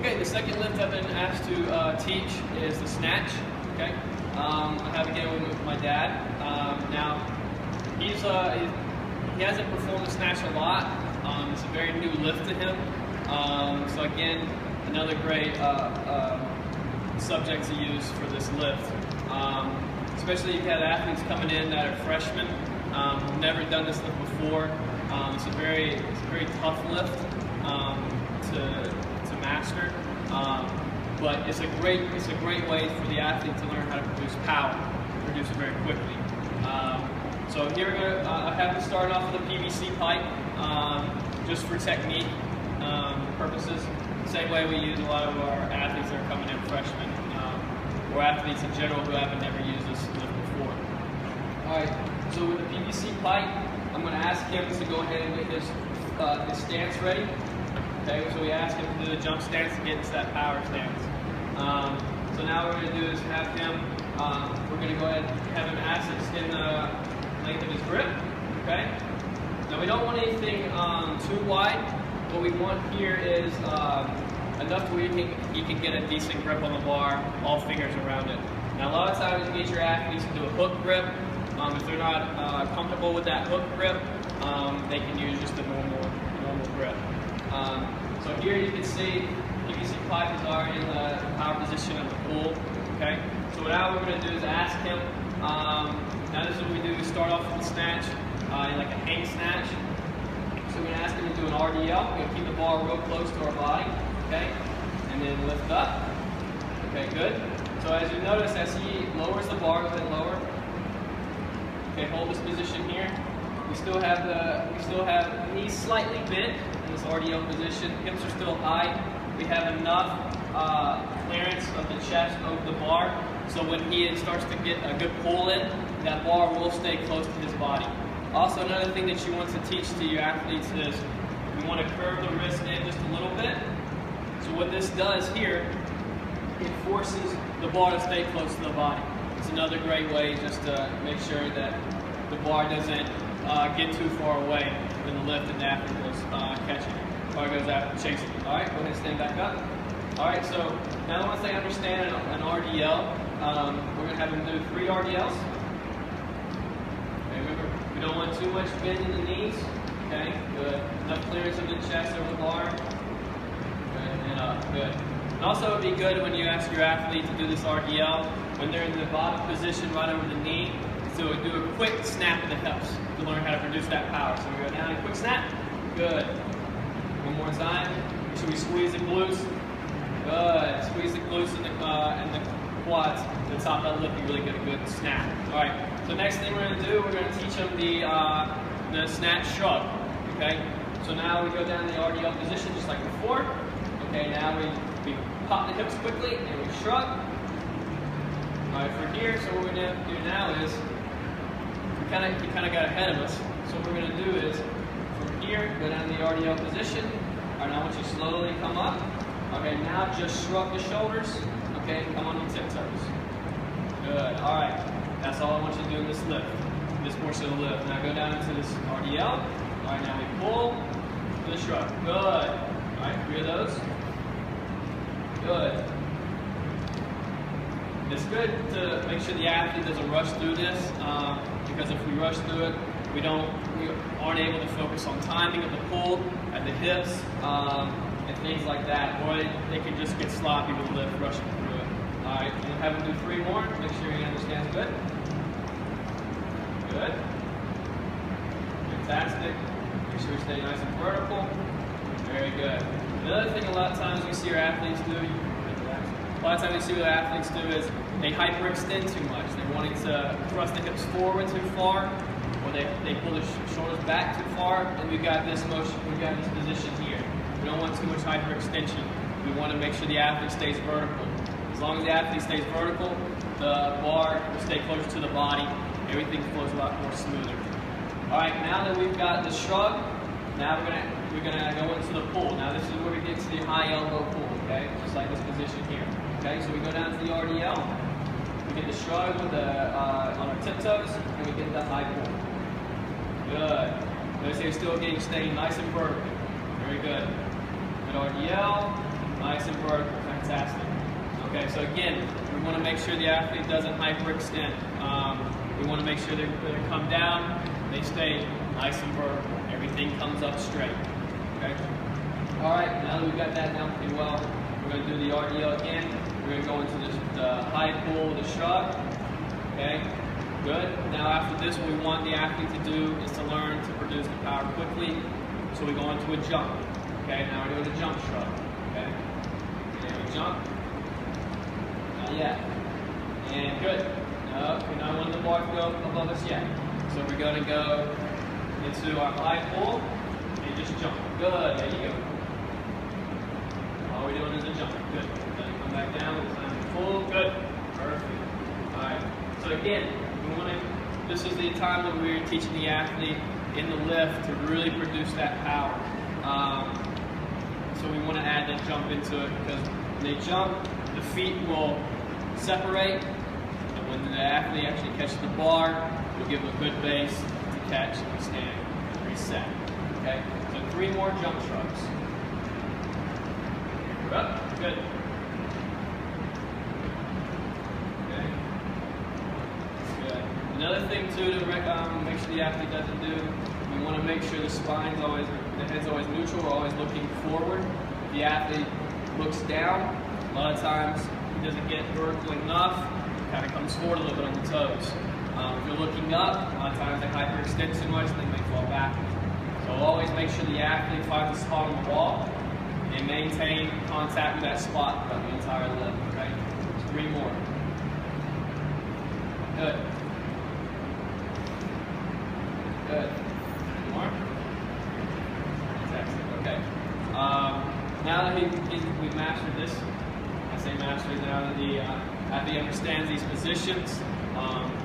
Okay, the second lift I've been asked to teach is the snatch. Okay, I have again with my dad. Now he hasn't performed the snatch a lot. It's a very new lift to him. So again, another great subject to use for this lift. Especially if you have athletes coming in that are freshmen, who've never done this lift before. It's a very tough lift to master, but it's a great way for the athlete to learn how to produce power, produce it very quickly. So here we're going to I have them start off with a PVC pipe, just for technique purposes. Same way we use a lot of our athletes that are coming in freshmen, or athletes in general who haven't never used this lift before. All right. So with the PVC pipe, I'm going to ask him to go ahead and get his stance ready. Okay, so we ask him to do the jump stance to get into that power stance. So now what we're going to do is have him, we're going to go ahead and have him extend the length of his grip. Okay. Now we don't want anything too wide. What we want here is enough where he can get a decent grip on the bar, all fingers around it. Now a lot of times you get your athletes to do a hook grip. If they're not comfortable with that hook grip, they can use just a normal grip. So here you can see PVC pipe is already in the power position of the pool. Okay. So now what we're going to do is ask him. Now this is what we do. We start off with the snatch, like a hang snatch. So we're going to ask him to do an RDL. We're going to keep the bar real close to our body. Okay. And then lift up. Okay. Good. So as you notice, as he lowers the bar, go ahead and lower. Okay, hold this position here. We still have knees slightly bent in this RDL position. Hips are still high. We have enough clearance of the chest over the bar, so when he starts to get a good pull in, that bar will stay close to his body. Also, another thing that you want to teach to your athletes is we want to curve the wrist in just a little bit. So what this does here, it forces the bar to stay close to the body. It's another great way just to make sure that the bar doesn't get too far away when the lift and the athlete goes catching it, or goes out chasing it. All right, go ahead and stand back up. All right, so now once they understand an RDL, we're going to have them do 3 RDLs. Okay, remember, we don't want too much bend in the knees. Okay, good. Enough clearance of the chest over the bar. Good, and up, good. And also, it would be good when you ask your athlete to do this RDL, when they're in the bottom position right over the knee, so do a quick snap of the hips to learn how to produce that power. So we go down and quick snap. Good. One more time. Make sure we squeeze the glutes. Good. Squeeze the glutes and the quads. The top of the lip, you really get a good snap. All right. So next thing we're going to do, we're going to teach them the snatch shrug. Okay. So now we go down the RDL position just like before. Okay. Now we pop the hips quickly and we shrug. All right, for here, so what we're going to do now is, he kind of got ahead of us. So what we're going to do is, from here, go down to the RDL position. All right, now I want you to slowly come up. Okay, now just shrug the shoulders. Okay, come on your tiptoes. Good, all right. That's all I want you to do in this lift, this portion of the lift. Now go down into this RDL. All right, now we pull to the shrug. Good. All right, 3 of those. Good. It's good to make sure the athlete doesn't rush through this, because if we rush through it, we aren't able to focus on timing of the pull at the hips and things like that, or they can just get sloppy with the lift rushing through it. All right, we'll have them do 3 more. Make sure he understands good. Good. Fantastic. Make sure we stay nice and vertical. Very good. The other thing a lot of times we see our athletes do, a lot of times we see what athletes do is they hyperextend too much. They're wanting to thrust the hips forward too far, or they pull the shoulders back too far, and we've got this motion, we've got this position here. We don't want too much hyperextension. We want to make sure the athlete stays vertical. As long as the athlete stays vertical, the bar will stay closer to the body. Everything flows a lot more smoother. All right, now that we've got the shrug, now we're gonna go into the pull. Now this is where we get to the high elbow pull. Okay, just like this position here. Okay, so we go down to the RDL, we get the shrug with on our tiptoes, and we get the high pull. Good. Notice you're still staying nice and vertical. Very good. Good RDL, nice and vertical. so again, we want to make sure the athlete doesn't hyperextend. We want to make sure they come down, they stay nice and vertical. Everything comes up straight. Okay. All right. Now that we've got that down pretty well, we're going to do the RDL again. We're going to go into the high pull with a shrug. Okay. Good. Now after this, what we want the athlete to do is to learn to produce the power quickly. So we go into a jump. Okay. Now we're doing a jump shrug. Okay. And we jump. Not yet. And good. No, we're not letting the bar go above us yet. So we're going to go into our high pull and just jump. Good. There you go. All we're doing is a jump. Good. Then come back down. It's time to pull. Good. Perfect. All right. So again, we want to. This is the time that we're teaching the athlete in the lift to really produce that power. So we want to add that jump into it because when they jump, the feet will separate. When the athlete actually catches the bar, we'll give them a good base to catch and stand and reset. Okay? So 3 more jump shrugs. Up. Good. Okay. Good. Another thing too to make sure the athlete doesn't do, we want to make sure the head's always neutral. We're always looking forward. If the athlete looks down, a lot of times he doesn't get vertical enough. Kind of comes forward a little bit on the toes. If you're looking up, a lot of times they hyperextend too much and they may fall back. So always make sure the athlete finds a spot on the wall and maintain contact with that spot throughout the entire lift. Okay? 3 more. Good. Good. 3 more. Fantastic. Okay. Now that we've mastered this, I say mastered now that the athlete understands these positions,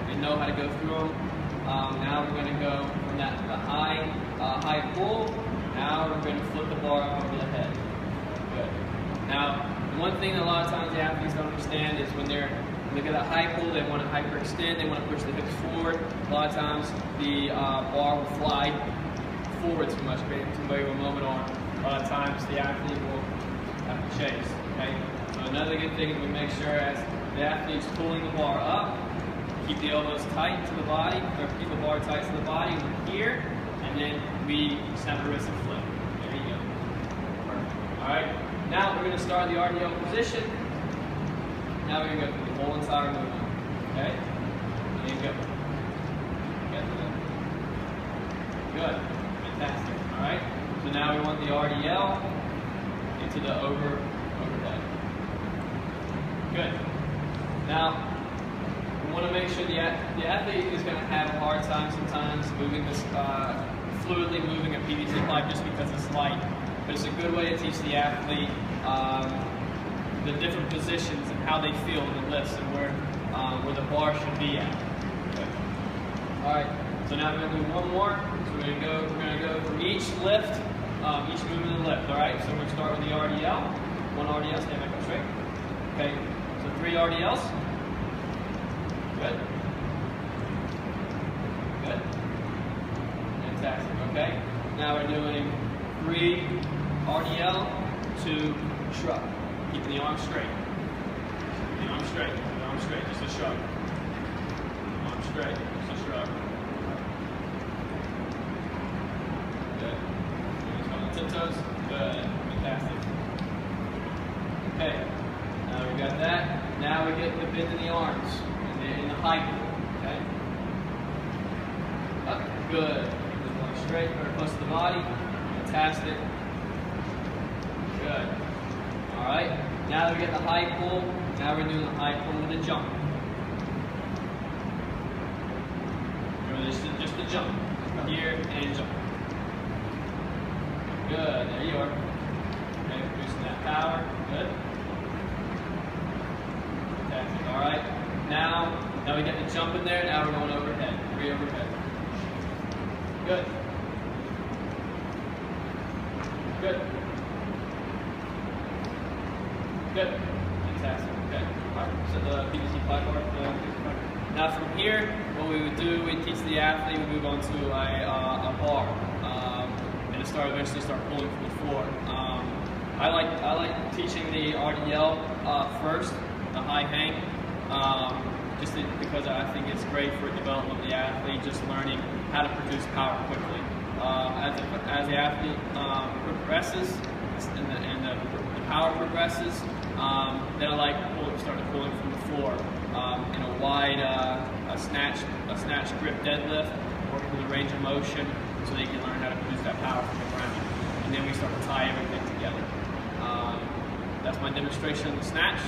they know how to go through them. Now we're going to go from the high pull. Now we're going to flip the bar up over the head. Good. Now, one thing that a lot of times the athletes don't understand is when they get that high pull, they want to hyperextend, they want to push the hips forward. A lot of times the bar will fly forward too much, creating too big of a moment arm. A lot of times the athlete will have to chase. Okay? So another good thing is we make sure as the athlete's pulling the bar up, keep the elbows tight to the body, or keep the bar tight to the body here, and then we snap the wrist and flip. There you go. Perfect. All right. Now we're going to start the RDL position. Now we're going to go through the whole entire movement. Okay? There you go. Good. Fantastic. All right. So now we want the RDL into the overhead. Good. Now, we want to make sure the athlete is going to have a hard time sometimes moving this, fluidly moving a PVC pipe just because it's light. But it's a good way to teach the athlete the different positions and how they feel in the lifts and where the bar should be at. Okay. All right. So now we're going to do one more. So we're going to go for each lift, each movement of the lift. All right. So we're going to start with the RDL. One RDL. Stand back up straight. Okay. So 3 RDLs. Good. Good. Fantastic. Okay. Now we're doing 3 RDL, 2 shrug. Keeping the arm straight. The arm straight. The arm straight. Just a shrug. Arm straight. Just a shrug. Good. Just on the tiptoes. Good. Fantastic. Okay. Now we got that. Now we get the bend in the arms in the high pull. Okay. Up. Good. Keep the arm straight, very close to the body. Fantastic. Good. All right. Now that we get the high pull, now we're doing the high pull with a jump. Remember, just the jump. Here and jump. Good. There you are. Okay, producing that power. Good. Fantastic. All right. Now we get the jump in there. Now we're going overhead. 3 overhead. Good. Good. Good. Fantastic. Okay. All right. So the PVC platform. Now from here, what we would do, we teach the athlete, we move on to a bar, and eventually start pulling from the floor. I like teaching the RDL first, the high hang, because I think it's great for development of the athlete, just learning how to produce power quickly. As the athlete progresses and the power progresses, then I like start pulling from the floor in a wide snatch grip deadlift, working with a range of motion, so they can learn how to produce that power from the ground. And then we start to tie everything together. That's my demonstration of the snatch.